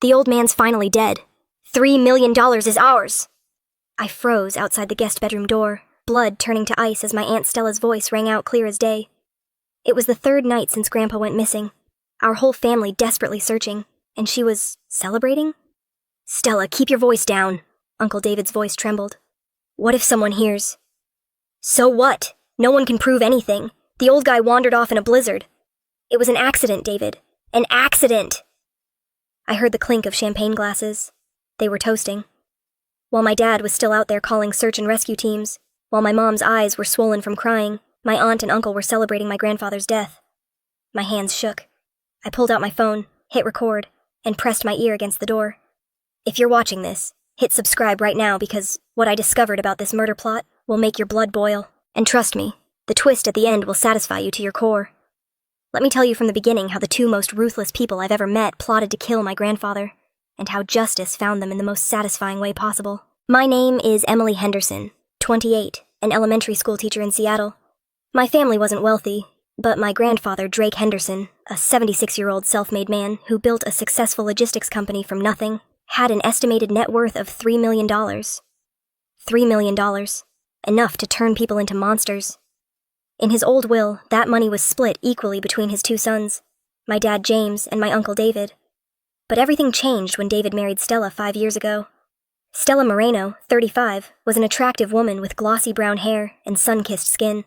The old man's finally dead. $3 million is ours. I froze outside the guest bedroom door, blood turning to ice as my Aunt Stella's voice rang out clear as day. It was the third night since Grandpa went missing, our whole family desperately searching, and she was celebrating? "Stella, keep your voice down." Uncle David's voice trembled. "What if someone hears?" "So what? No one can prove anything. The old guy wandered off in a blizzard." "It was an accident, David. An accident!" I heard the clink of champagne glasses. They were toasting. While my dad was still out there calling search and rescue teams, while my mom's eyes were swollen from crying, my aunt and uncle were celebrating my grandfather's death. My hands shook. I pulled out my phone, hit record, and pressed my ear against the door. If you're watching this, hit subscribe right now because what I discovered about this murder plot will make your blood boil. And trust me, the twist at the end will satisfy you to your core. Let me tell you from the beginning how the two most ruthless people I've ever met plotted to kill my grandfather, and how justice found them in the most satisfying way possible. My name is Emily Henderson, 28, an elementary school teacher in Seattle. My family wasn't wealthy, but my grandfather, Drake Henderson, a 76-year-old self-made man who built a successful logistics company from nothing, had an estimated net worth of $3 million. $3 million. Enough to turn people into monsters. In his old will, that money was split equally between his two sons, my dad James and my uncle David. But everything changed when David married Stella 5 years ago. Stella Moreno, 35, was an attractive woman with glossy brown hair and sun-kissed skin.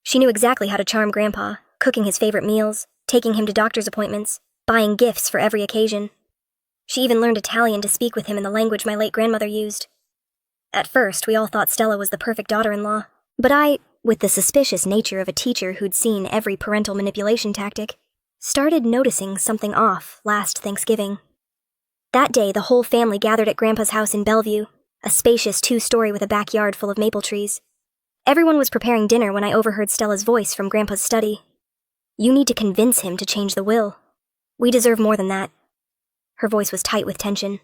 She knew exactly how to charm Grandpa, cooking his favorite meals, taking him to doctor's appointments, buying gifts for every occasion. She even learned Italian to speak with him in the language my late grandmother used. At first, we all thought Stella was the perfect daughter-in-law, but I, with the suspicious nature of a teacher who'd seen every parental manipulation tactic, started noticing something off last Thanksgiving. That day, the whole family gathered at Grandpa's house in Bellevue, a spacious 2-story with a backyard full of maple trees. Everyone was preparing dinner when I overheard Stella's voice from Grandpa's study. "You need to convince him to change the will. We deserve more than that." Her voice was tight with tension.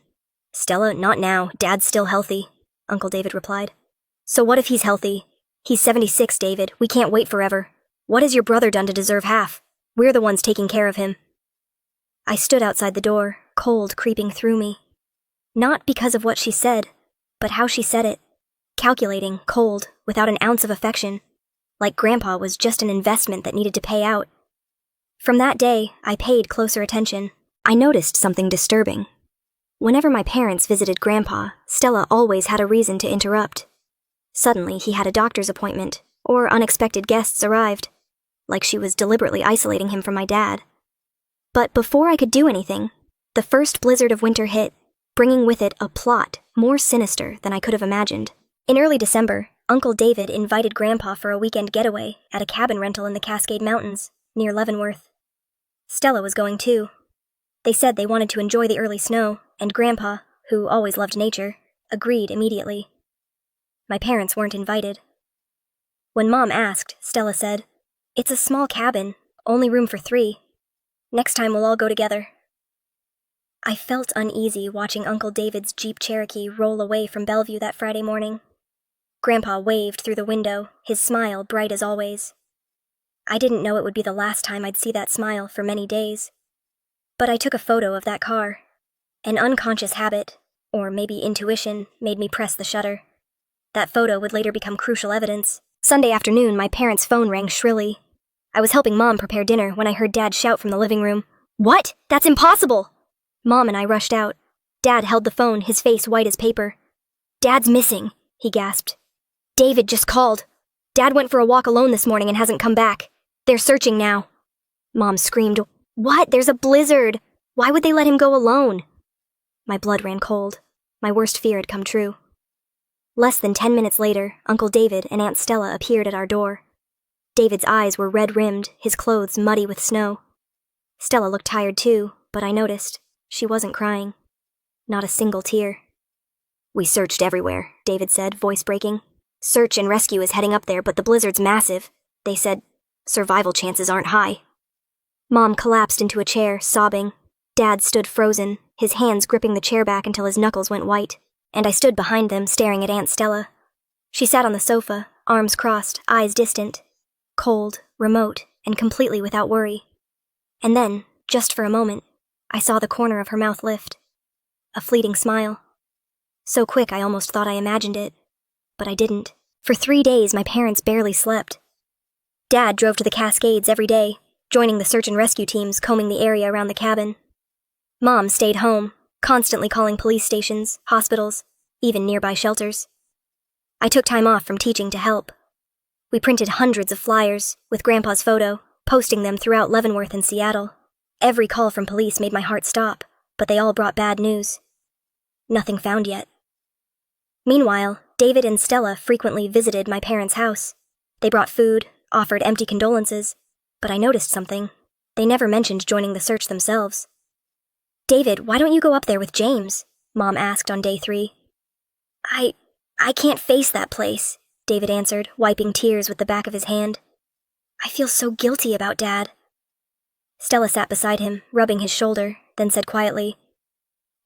"Stella, not now. Dad's still healthy," Uncle David replied. "So what if he's healthy? He's 76, David. We can't wait forever. What has your brother done to deserve half? We're the ones taking care of him." I stood outside the door, cold creeping through me. Not because of what she said, but how she said it. Calculating, cold, without an ounce of affection. Like Grandpa was just an investment that needed to pay out. From that day, I paid closer attention. I noticed something disturbing. Whenever my parents visited Grandpa, Stella always had a reason to interrupt. Suddenly, he had a doctor's appointment, or unexpected guests arrived, like she was deliberately isolating him from my dad. But before I could do anything, the first blizzard of winter hit, bringing with it a plot more sinister than I could have imagined. In early December, Uncle David invited Grandpa for a weekend getaway at a cabin rental in the Cascade Mountains, near Leavenworth. Stella was going too. They said they wanted to enjoy the early snow, and Grandpa, who always loved nature, agreed immediately. My parents weren't invited. When Mom asked, Stella said, "It's a small cabin, only room for 3. Next time we'll all go together." I felt uneasy watching Uncle David's Jeep Cherokee roll away from Bellevue that Friday morning. Grandpa waved through the window, his smile bright as always. I didn't know it would be the last time I'd see that smile for many days. But I took a photo of that car. An unconscious habit, or maybe intuition, made me press the shutter. That photo would later become crucial evidence. Sunday afternoon, my parents' phone rang shrilly. I was helping Mom prepare dinner when I heard Dad shout from the living room, "What? That's impossible!" Mom and I rushed out. Dad held the phone, his face white as paper. "Dad's missing," he gasped. "David just called. Dad went for a walk alone this morning and hasn't come back. They're searching now." Mom screamed, "What? There's a blizzard! Why would they let him go alone?" My blood ran cold. My worst fear had come true. Less than 10 minutes later, Uncle David and Aunt Stella appeared at our door. David's eyes were red-rimmed, his clothes muddy with snow. Stella looked tired too, but I noticed. She wasn't crying. Not a single tear. "We searched everywhere," David said, voice breaking. "Search and rescue is heading up there, but the blizzard's massive. They said survival chances aren't high." Mom collapsed into a chair, sobbing. Dad stood frozen, his hands gripping the chair back until his knuckles went white, and I stood behind them, staring at Aunt Stella. She sat on the sofa, arms crossed, eyes distant, cold, remote, and completely without worry. And then, just for a moment, I saw the corner of her mouth lift. a fleeting smile. So quick I almost thought I imagined it. But I didn't. For 3 days, my parents barely slept. Dad drove to the Cascades every day, joining the search and rescue teams combing the area around the cabin. Mom stayed home, constantly calling police stations, hospitals, even nearby shelters. I took time off from teaching to help. We printed hundreds of flyers, with Grandpa's photo, posting them throughout Leavenworth and Seattle. Every call from police made my heart stop, but they all brought bad news. Nothing found yet. Meanwhile, David and Stella frequently visited my parents' house. They brought food, offered empty condolences, but I noticed something. They never mentioned joining the search themselves. "David, why don't you go up there with James?" Mom asked on day 3. I can't face that place," David answered, wiping tears with the back of his hand. "I feel so guilty about Dad." Stella sat beside him, rubbing his shoulder, then said quietly,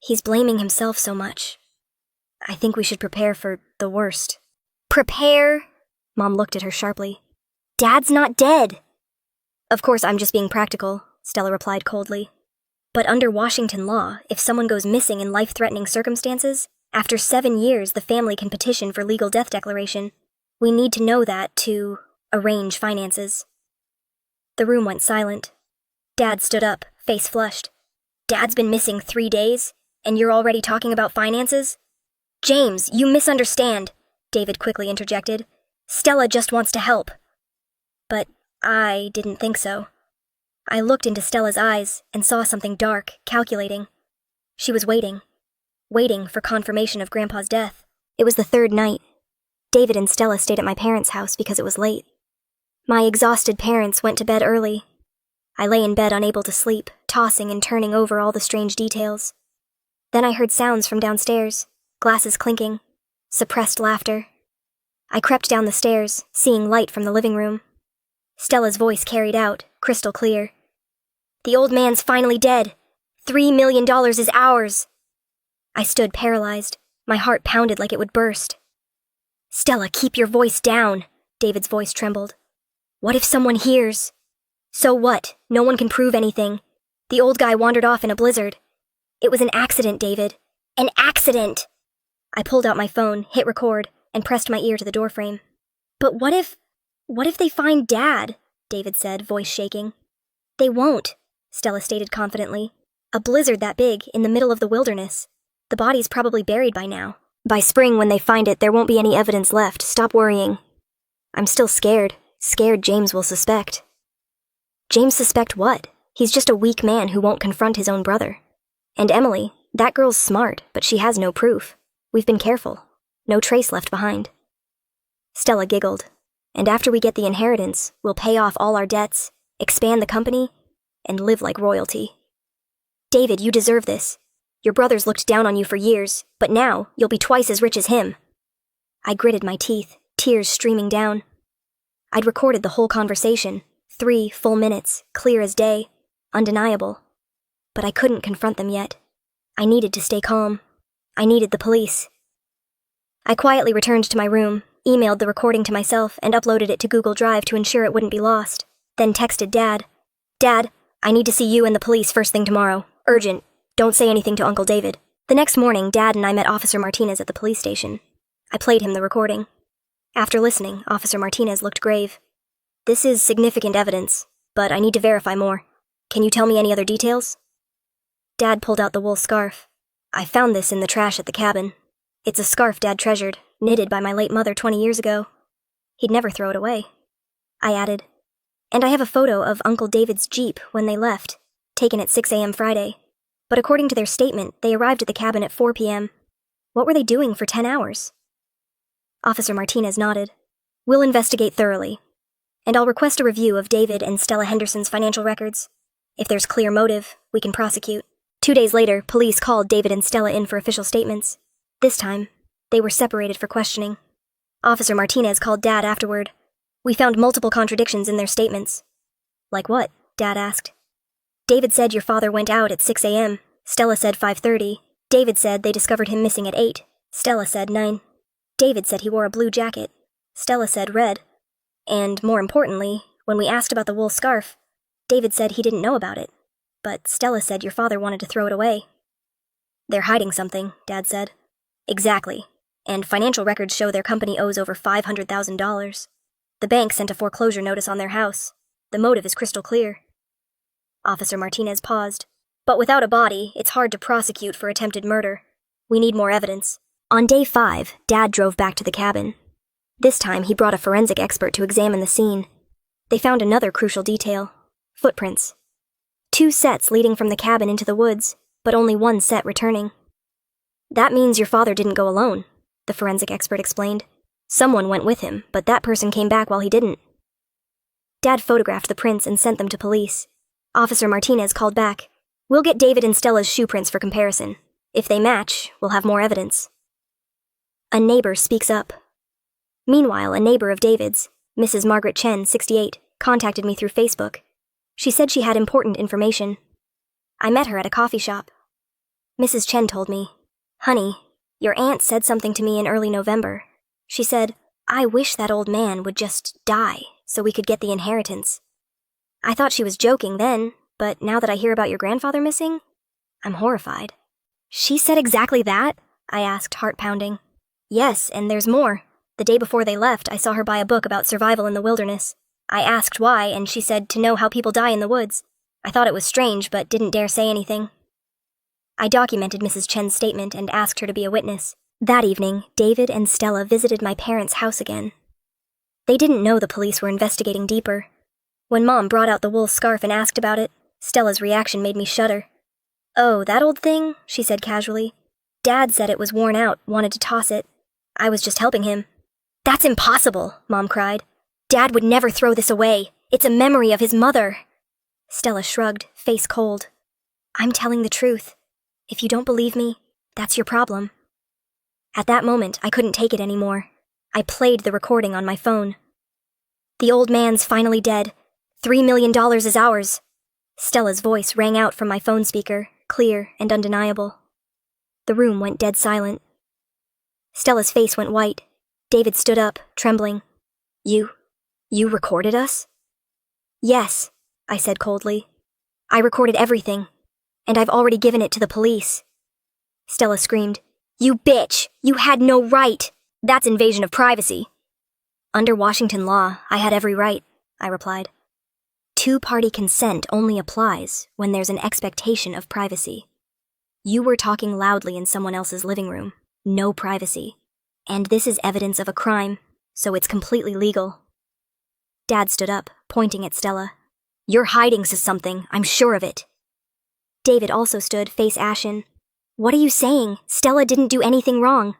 "He's blaming himself so much. I think we should prepare for the worst." "Prepare?" Mom looked at her sharply. "Dad's not dead." "Of course I'm just being practical," Stella replied coldly. "But under Washington law, if someone goes missing in life-threatening circumstances, after 7 years the family can petition for legal death declaration. We need to know that to arrange finances." The room went silent. Dad stood up, face flushed. "Dad's been missing 3 days, and you're already talking about finances?" "James, you misunderstand," David quickly interjected. "Stella just wants to help." But I didn't think so. I looked into Stella's eyes and saw something dark, calculating. She was waiting for confirmation of Grandpa's death. It was the 3rd night. David and Stella stayed at my parents' house because it was late. My exhausted parents went to bed early. I lay in bed unable to sleep, tossing and turning over all the strange details. Then I heard sounds from downstairs, glasses clinking, suppressed laughter. I crept down the stairs, seeing light from the living room. Stella's voice carried out, crystal clear. "The old man's finally dead. $3 million is ours." I stood paralyzed. My heart pounded like it would burst. "Stella, keep your voice down," David's voice trembled. "What if someone hears?" "So what? No one can prove anything. The old guy wandered off in a blizzard. It was an accident, David. An accident!" I pulled out my phone, hit record, and pressed my ear to the doorframe. "But what if they find Dad?" David said, voice shaking. "They won't," Stella stated confidently. "A blizzard that big, in the middle of the wilderness. The body's probably buried by now. By spring, when they find it, there won't be any evidence left. Stop worrying." "I'm still scared. Scared James will suspect." "James suspect what? He's just a weak man who won't confront his own brother. And Emily, that girl's smart, but she has no proof. We've been careful. No trace left behind." Stella giggled. "And after we get the inheritance, we'll pay off all our debts, expand the company, and live like royalty. David, you deserve this. Your brother's looked down on you for years, but now you'll be twice as rich as him." I gritted my teeth, tears streaming down. I'd recorded the whole conversation, 3 full minutes, clear as day, undeniable. But I couldn't confront them yet. I needed to stay calm. I needed the police. I quietly returned to my room, emailed the recording to myself, and uploaded it to Google Drive to ensure it wouldn't be lost. Then texted Dad. "Dad, I need to see you and the police first thing tomorrow. Urgent. Don't say anything to Uncle David." The next morning, Dad and I met Officer Martinez at the police station. I played him the recording. After listening, Officer Martinez looked grave. "This is significant evidence, but I need to verify more. Can you tell me any other details?" Dad pulled out the wool scarf. "I found this in the trash at the cabin. It's a scarf Dad treasured, knitted by my late mother 20 years ago. He'd never throw it away." I added, "And I have a photo of Uncle David's Jeep when they left, taken at 6 a.m. Friday. But according to their statement, they arrived at the cabin at 4 p.m. What were they doing for 10 hours? Officer Martinez nodded. "We'll investigate thoroughly. And I'll request a review of David and Stella Henderson's financial records. If there's clear motive, we can prosecute." 2 days later, police called David and Stella in for official statements. This time, they were separated for questioning. Officer Martinez called Dad afterward. "We found multiple contradictions in their statements." "Like what?" Dad asked. "David said your father went out at 6 a.m. Stella said 5:30. David said they discovered him missing at 8. Stella said 9. David said he wore a blue jacket. Stella said red. And, more importantly, when we asked about the wool scarf, David said he didn't know about it. But Stella said your father wanted to throw it away." They're hiding something, Dad said. Exactly. And financial records show their company owes over $500,000. The bank sent a foreclosure notice on their house. The motive is crystal clear. Officer Martinez paused. But without a body, it's hard to prosecute for attempted murder. We need more evidence. On day 5, Dad drove back to the cabin. This time, he brought a forensic expert to examine the scene. They found another crucial detail: footprints. 2 sets leading from the cabin into the woods, but only 1 set returning. That means your father didn't go alone, the forensic expert explained. Someone went with him, but that person came back while he didn't. Dad photographed the prints and sent them to police. Officer Martinez called back. We'll get David and Stella's shoe prints for comparison. If they match, we'll have more evidence. A neighbor speaks up. Meanwhile, a neighbor of David's, Mrs. Margaret Chen, 68, contacted me through Facebook. She said she had important information. I met her at a coffee shop. Mrs. Chen told me, "Honey, your aunt said something to me in early November. She said, 'I wish that old man would just die so we could get the inheritance.' I thought she was joking then, but now that I hear about your grandfather missing, I'm horrified." "She said exactly that?" I asked, heart-pounding. "Yes, and there's more. The day before they left, I saw her buy a book about survival in the wilderness. I asked why, and she said to know how people die in the woods. I thought it was strange, but didn't dare say anything." I documented Mrs. Chen's statement and asked her to be a witness. That evening, David and Stella visited my parents' house again. They didn't know the police were investigating deeper. When Mom brought out the wool scarf and asked about it, Stella's reaction made me shudder. "Oh, that old thing?" she said casually. "Dad said it was worn out, wanted to toss it. I was just helping him." "That's impossible," Mom cried. "Dad would never throw this away. It's a memory of his mother." Stella shrugged, face cold. "I'm telling the truth. If you don't believe me, that's your problem." At that moment, I couldn't take it anymore. I played the recording on my phone. "The old man's finally dead. $3 million is ours." Stella's voice rang out from my phone speaker, clear and undeniable. The room went dead silent. Stella's face went white. David stood up, trembling. You recorded us?" "Yes," I said coldly. "I recorded everything, and I've already given it to the police." Stella screamed, "You bitch! You had no right! That's invasion of privacy." "Under Washington law, I had every right," I replied. Two-party consent only applies when there's an expectation of privacy. You were talking loudly in someone else's living room. No privacy. And this is evidence of a crime, so it's completely legal. Dad stood up, pointing at Stella. "You're hiding something, I'm sure of it." David also stood, face ashen. "What are you saying? Stella didn't do anything wrong."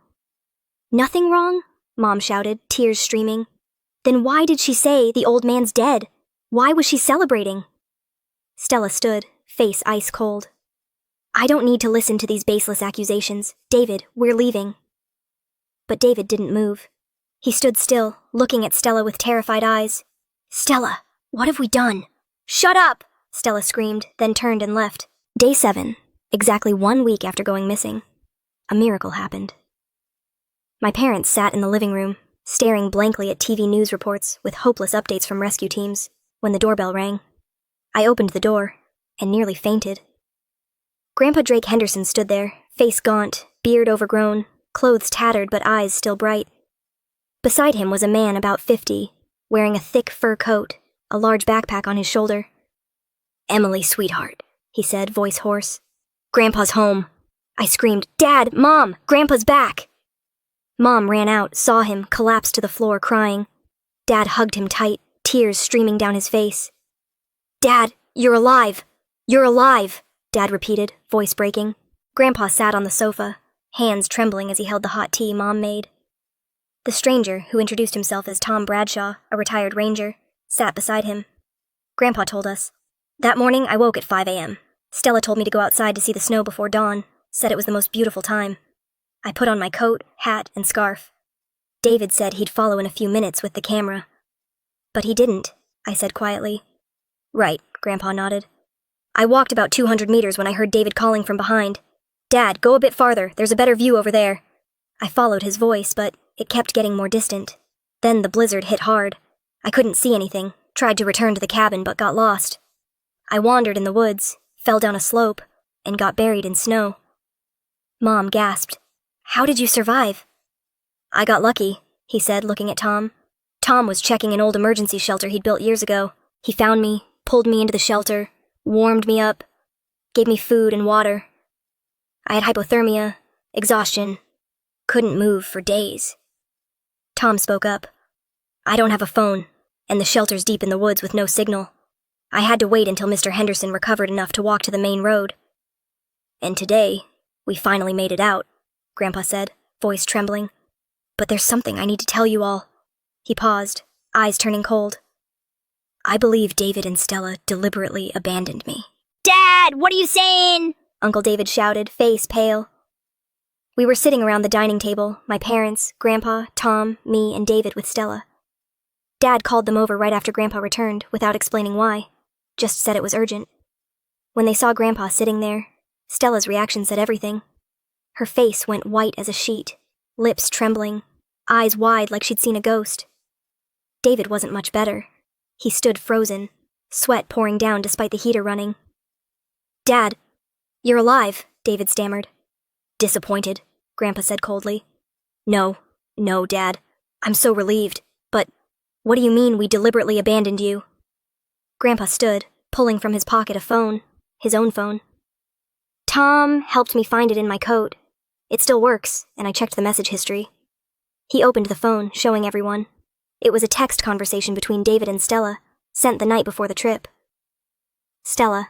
"Nothing wrong?" Mom shouted, tears streaming. "Then why did she say the old man's dead? Why was she celebrating?" Stella stood, face ice cold. "I don't need to listen to these baseless accusations. David, we're leaving." But David didn't move. He stood still, looking at Stella with terrified eyes. "Stella, what have we done?" "Shut up!" Stella screamed, then turned and left. Day 7, exactly 1 week after going missing. A miracle happened. My parents sat in the living room, staring blankly at TV news reports with hopeless updates from rescue teams, when the doorbell rang. I opened the door, and nearly fainted. Grandpa Drake Henderson stood there, face gaunt, beard overgrown, clothes tattered but eyes still bright. Beside him was a man about 50, wearing a thick fur coat, a large backpack on his shoulder. "Emily, sweetheart," he said, voice hoarse. "Grandpa's home." I screamed, "Dad! Mom! Grandpa's back!" Mom ran out, saw him, collapsed to the floor, crying. Dad hugged him tight, tears streaming down his face. "Dad, you're alive! You're alive!" Dad repeated, voice breaking. Grandpa sat on the sofa, hands trembling as he held the hot tea Mom made. The stranger, who introduced himself as Tom Bradshaw, a retired ranger, sat beside him. Grandpa told us, "That morning I woke at 5 a.m. Stella told me to go outside to see the snow before dawn, said it was the most beautiful time. I put on my coat, hat, and scarf. David said he'd follow in a few minutes with the camera." "But he didn't," I said quietly. "Right," Grandpa nodded. "I walked about 200 meters when I heard David calling from behind. 'Dad, go a bit farther, there's a better view over there.' I followed his voice, but it kept getting more distant. Then the blizzard hit hard. I couldn't see anything, tried to return to the cabin but got lost. I wandered in the woods, fell down a slope, and got buried in snow." Mom gasped. How did you survive? I got lucky, he said, looking at Tom. Tom was checking an old emergency shelter he'd built years ago. He found me, pulled me into the shelter, warmed me up, gave me food and water. I had hypothermia, exhaustion, couldn't move for days. Tom spoke up. I don't have a phone, and the shelter's deep in the woods with no signal. I had to wait until Mr. Henderson recovered enough to walk to the main road. And today, we finally made it out, Grandpa said, voice trembling. But there's something I need to tell you all. He paused, eyes turning cold. I believe David and Stella deliberately abandoned me. Dad, what are you saying? Uncle David shouted, face pale. We were sitting around the dining table, my parents, Grandpa, Tom, me, and David with Stella. Dad called them over right after Grandpa returned, without explaining why. Just said it was urgent. When they saw Grandpa sitting there, Stella's reaction said everything. Her face went white as a sheet, lips trembling, eyes wide like she'd seen a ghost. David wasn't much better. He stood frozen, sweat pouring down despite the heater running. Dad, you're alive, David stammered. Disappointed, Grandpa said coldly. No, Dad. I'm so relieved. But what do you mean we deliberately abandoned you? Grandpa stood, pulling from his pocket a phone, his own phone. Tom helped me find it in my coat. It still works, and I checked the message history. He opened the phone, showing everyone. It was a text conversation between David and Stella, sent the night before the trip. Stella,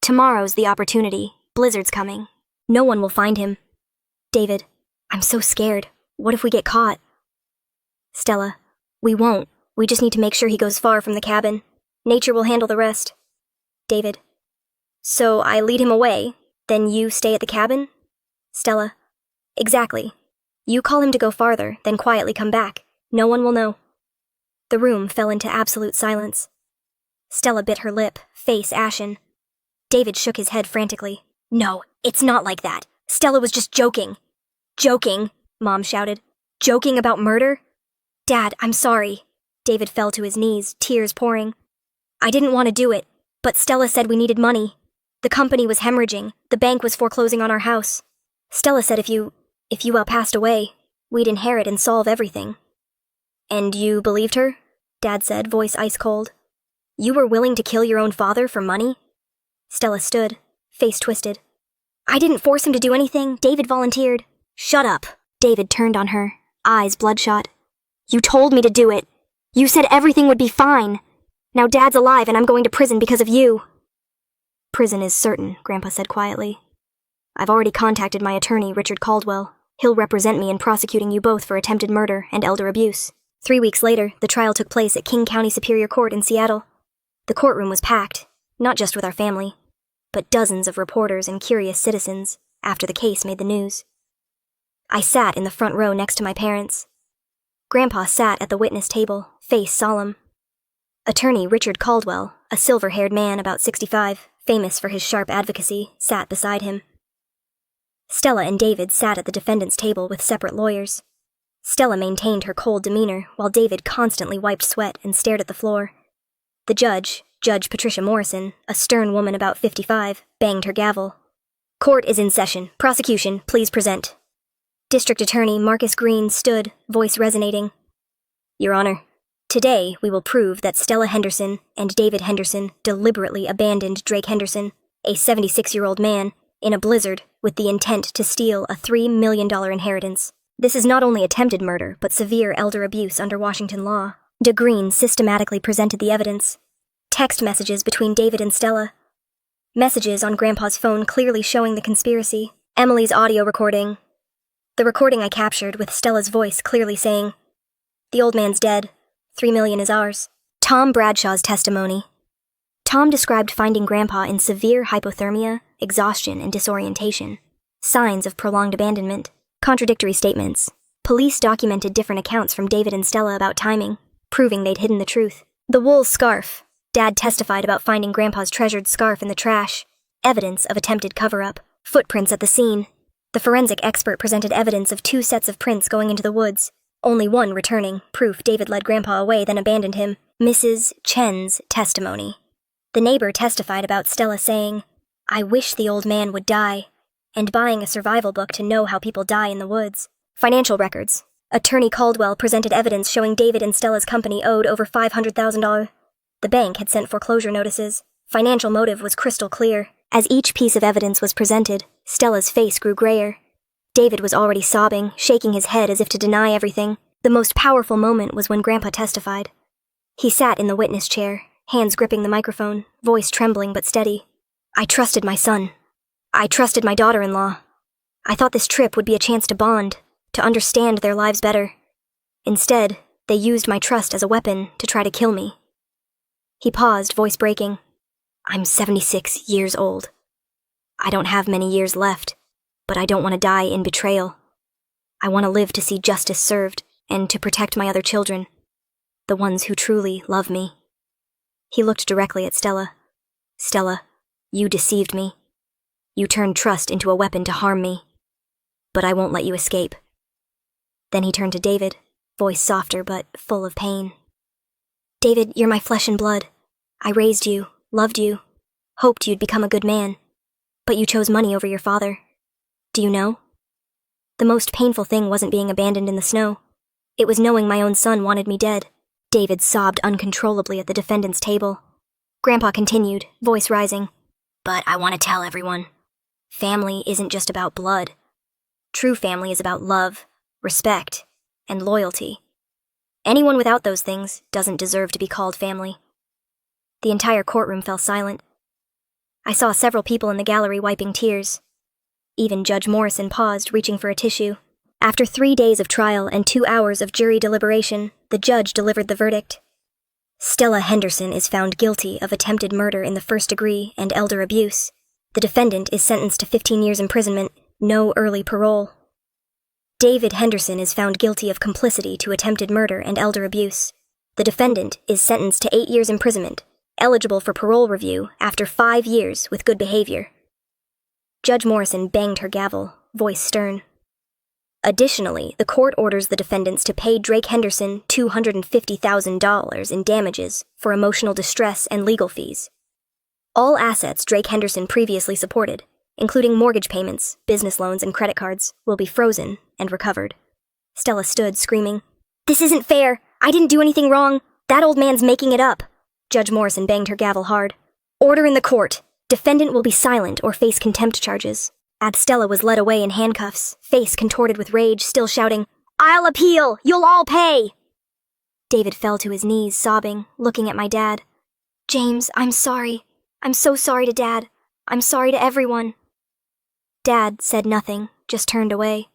tomorrow's the opportunity. Blizzard's coming. No one will find him. David, I'm so scared. What if we get caught? Stella, we won't. We just need to make sure he goes far from the cabin. Nature will handle the rest. David, so I lead him away, then you stay at the cabin? Stella, exactly. You call him to go farther, then quietly come back. No one will know. The room fell into absolute silence. Stella bit her lip, face ashen. David shook his head frantically. No, it's not like that. Stella was just joking. Joking, Mom shouted. Joking about murder? Dad, I'm sorry. David fell to his knees, tears pouring. I didn't want to do it, but Stella said we needed money. The company was hemorrhaging. The bank was foreclosing on our house. Stella said if you passed away, we'd inherit and solve everything. And you believed her? Dad said, voice ice cold. You were willing to kill your own father for money? Stella stood, face twisted. I didn't force him to do anything. David volunteered. Shut up. David turned on her, eyes bloodshot. You told me to do it. You said everything would be fine. Now Dad's alive and I'm going to prison because of you. Prison is certain, Grandpa said quietly. I've already contacted my attorney, Richard Caldwell. He'll represent me in prosecuting you both for attempted murder and elder abuse. 3 weeks later, the trial took place at King County Superior Court in Seattle. The courtroom was packed, not just with our family, but dozens of reporters and curious citizens after the case made the news. I sat in the front row next to my parents. Grandpa sat at the witness table, face solemn. Attorney Richard Caldwell, a silver-haired man about 65, famous for his sharp advocacy, sat beside him. Stella and David sat at the defendant's table with separate lawyers. Stella maintained her cold demeanor, while David constantly wiped sweat and stared at the floor. The judge, Judge Patricia Morrison, a stern woman about 55, banged her gavel. Court is in session. Prosecution, please present. District Attorney Marcus Green stood, voice resonating. Your Honor, today we will prove that Stella Henderson and David Henderson deliberately abandoned Drake Henderson, a 76-year-old man, in a blizzard with the intent to steal a $3 million inheritance. This is not only attempted murder, but severe elder abuse under Washington law. DeGreen systematically presented the evidence. Text messages between David and Stella. Messages on Grandpa's phone clearly showing the conspiracy. Emily's audio recording. The recording I captured with Stella's voice clearly saying, "The old man's dead. $3 million is ours." Tom Bradshaw's testimony. Tom described finding Grandpa in severe hypothermia, exhaustion, and disorientation. Signs of prolonged abandonment. Contradictory statements. Police documented different accounts from David and Stella about timing, proving they'd hidden the truth. The wool scarf. Dad testified about finding Grandpa's treasured scarf in the trash. Evidence of attempted cover-up. Footprints at the scene. The forensic expert presented evidence of 2 sets of prints going into the woods, only one returning, proof David led Grandpa away then abandoned him. Mrs. Chen's testimony. The neighbor testified about Stella saying, "I wish the old man would die. and buying a survival book to know how people die in the woods. Financial records. Attorney Caldwell presented evidence showing David and Stella's company owed over $500,000. The bank had sent foreclosure notices. Financial motive was crystal clear. As each piece of evidence was presented, Stella's face grew grayer. David was already sobbing, shaking his head as if to deny everything. The most powerful moment was when Grandpa testified. He sat in the witness chair, hands gripping the microphone, voice trembling but steady. I trusted my son. I trusted my daughter-in-law. I thought this trip would be a chance to bond, to understand their lives better. Instead, they used my trust as a weapon to try to kill me. He paused, voice breaking. I'm 76 years old. I don't have many years left, but I don't want to die in betrayal. I want to live to see justice served and to protect my other children, the ones who truly love me. He looked directly at Stella. Stella, you deceived me. You turned trust into a weapon to harm me. But I won't let you escape. Then he turned to David, voice softer but full of pain. David, you're my flesh and blood. I raised you, loved you, hoped you'd become a good man. But you chose money over your father. Do you know? The most painful thing wasn't being abandoned in the snow. It was knowing my own son wanted me dead. David sobbed uncontrollably at the defendant's table. Grandpa continued, voice rising. But I want to tell everyone. Family isn't just about blood. True family is about love, respect, and loyalty. Anyone without those things doesn't deserve to be called family. The entire courtroom fell silent. I saw several people in the gallery wiping tears. Even Judge Morrison paused, reaching for a tissue. After 3 days of trial and 2 hours of jury deliberation, the judge delivered the verdict. Stella Henderson is found guilty of attempted murder in the first degree and elder abuse. The defendant is sentenced to 15 years imprisonment, no early parole. David Henderson is found guilty of complicity to attempted murder and elder abuse. The defendant is sentenced to 8 years imprisonment, eligible for parole review after 5 years with good behavior. Judge Morrison banged her gavel, voice stern. Additionally, the court orders the defendants to pay Drake Henderson $250,000 in damages for emotional distress and legal fees. All assets Drake Henderson previously supported, including mortgage payments, business loans, and credit cards, will be frozen and recovered. Stella stood, screaming, This isn't fair! I didn't do anything wrong! That old man's making it up! Judge Morrison banged her gavel hard. Order in the court! Defendant will be silent or face contempt charges. Stella was led away in handcuffs, face contorted with rage, still shouting, I'll appeal! You'll all pay! David fell to his knees, sobbing, looking at my dad. James, I'm sorry. I'm so sorry to Dad. I'm sorry to everyone. Dad said nothing, just turned away,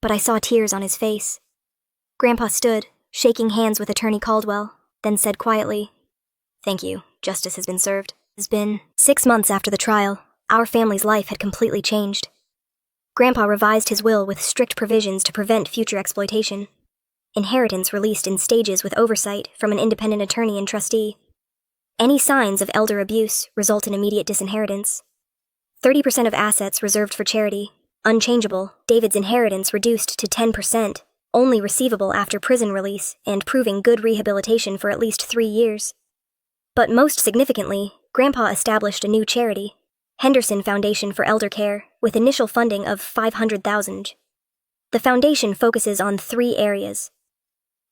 but I saw tears on his face. Grandpa stood, shaking hands with Attorney Caldwell, then said quietly, Thank you. Justice has been served. It's been 6 months after the trial. Our family's life had completely changed. Grandpa revised his will with strict provisions to prevent future exploitation. Inheritance released in stages with oversight from an independent attorney and trustee. Any signs of elder abuse result in immediate disinheritance. 30% of assets reserved for charity. Unchangeable, David's inheritance reduced to 10%, only receivable after prison release and proving good rehabilitation for at least 3 years. But most significantly, Grandpa established a new charity, Henderson Foundation for Elder Care, with initial funding of $500,000. The foundation focuses on 3 areas.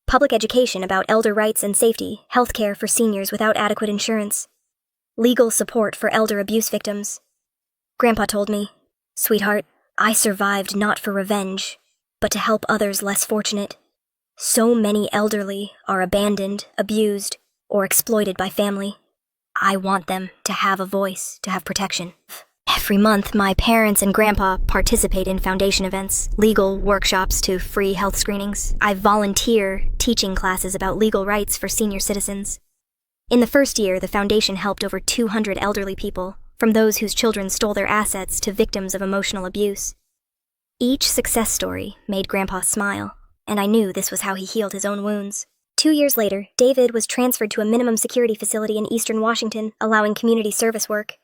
Public education about elder rights and safety, healthcare for seniors without adequate insurance, legal support for elder abuse victims. Grandpa told me, Sweetheart, I survived not for revenge, but to help others less fortunate. So many elderly are abandoned, abused, or exploited by family. I want them to have a voice, to have protection. Every month, my parents and Grandpa participate in foundation events, legal workshops to free health screenings. I volunteer teaching classes about legal rights for senior citizens. In the first year, the foundation helped over 200 elderly people, from those whose children stole their assets to victims of emotional abuse. Each success story made Grandpa smile, and I knew this was how he healed his own wounds. 2 years later, David was transferred to a minimum security facility in eastern Washington, allowing community service work.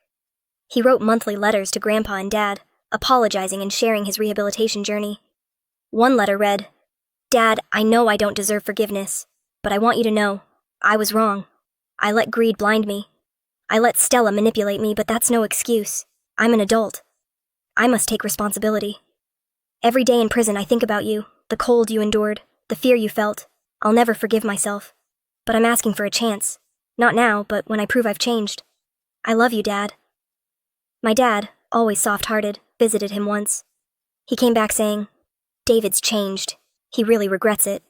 He wrote monthly letters to Grandpa and Dad, apologizing and sharing his rehabilitation journey. One letter read, Dad, I know I don't deserve forgiveness, but I want you to know, I was wrong. I let greed blind me. I let Stella manipulate me, but that's no excuse. I'm an adult. I must take responsibility. Every day in prison I think about you, the cold you endured, the fear you felt. I'll never forgive myself. But I'm asking for a chance. Not now, but when I prove I've changed. I love you, Dad. My dad, always soft-hearted, visited him once. He came back saying, David's changed. He really regrets it.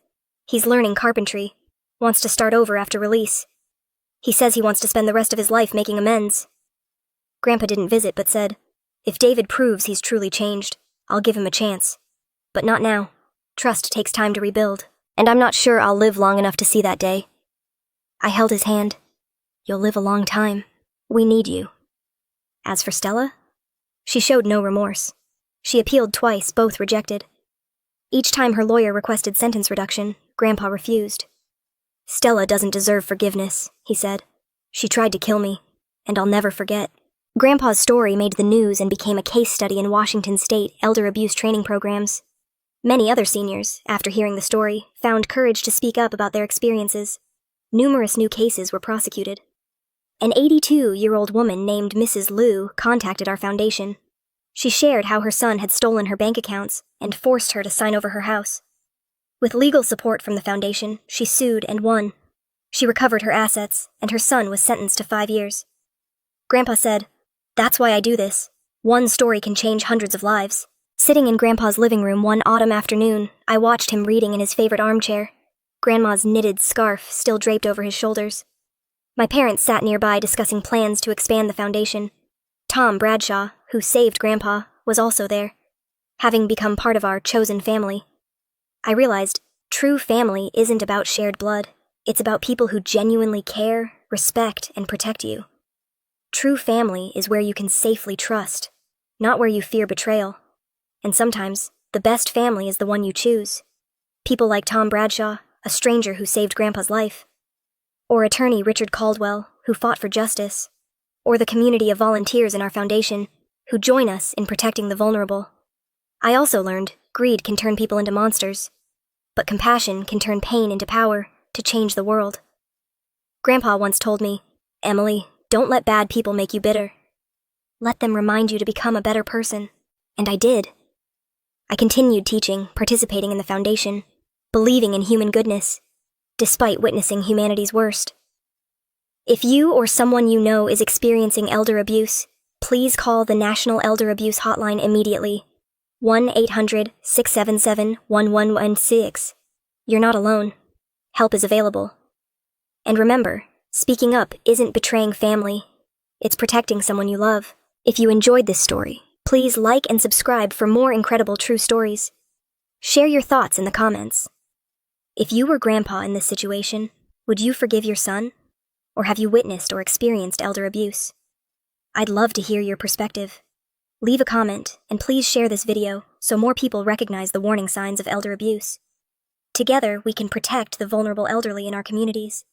He's learning carpentry, wants to start over after release. He says he wants to spend the rest of his life making amends. Grandpa didn't visit but said, if David proves he's truly changed, I'll give him a chance. But not now. Trust takes time to rebuild, and I'm not sure I'll live long enough to see that day. I held his hand. You'll live a long time. We need you. As for Stella, she showed no remorse. She appealed twice, both rejected. Each time her lawyer requested sentence reduction, Grandpa refused. Stella doesn't deserve forgiveness, he said. She tried to kill me, and I'll never forget. Grandpa's story made the news and became a case study in Washington state elder abuse training programs. Many other seniors, after hearing the story, found courage to speak up about their experiences. Numerous new cases were prosecuted. An 82-year-old woman named Mrs. Liu contacted our foundation. She shared how her son had stolen her bank accounts and forced her to sign over her house. With legal support from the foundation, she sued and won. She recovered her assets, and her son was sentenced to 5 years. Grandpa said, that's why I do this. One story can change hundreds of lives. Sitting in Grandpa's living room one autumn afternoon, I watched him reading in his favorite armchair, Grandma's knitted scarf still draped over his shoulders. My parents sat nearby discussing plans to expand the foundation. Tom Bradshaw, who saved Grandpa, was also there, having become part of our chosen family. I realized true family isn't about shared blood. It's about people who genuinely care, respect, and protect you. True family is where you can safely trust, not where you fear betrayal. And sometimes, the best family is the one you choose. People like Tom Bradshaw, a stranger who saved Grandpa's life. Or attorney Richard Caldwell, who fought for justice. Or the community of volunteers in our foundation, who join us in protecting the vulnerable. I also learned greed can turn people into monsters, but compassion can turn pain into power to change the world. Grandpa once told me, Emily, don't let bad people make you bitter. Let them remind you to become a better person. And I did. I continued teaching, participating in the foundation, believing in human goodness, despite witnessing humanity's worst. If you or someone you know is experiencing elder abuse, please call the National Elder Abuse Hotline immediately. 1-800-677-1116. You're not alone. Help is available. And remember, speaking up isn't betraying family. It's protecting someone you love. If you enjoyed this story, please like and subscribe for more incredible true stories. Share your thoughts in the comments. If you were Grandpa in this situation, would you forgive your son? Or have you witnessed or experienced elder abuse? I'd love to hear your perspective. Leave a comment, and please share this video so more people recognize the warning signs of elder abuse. Together, we can protect the vulnerable elderly in our communities.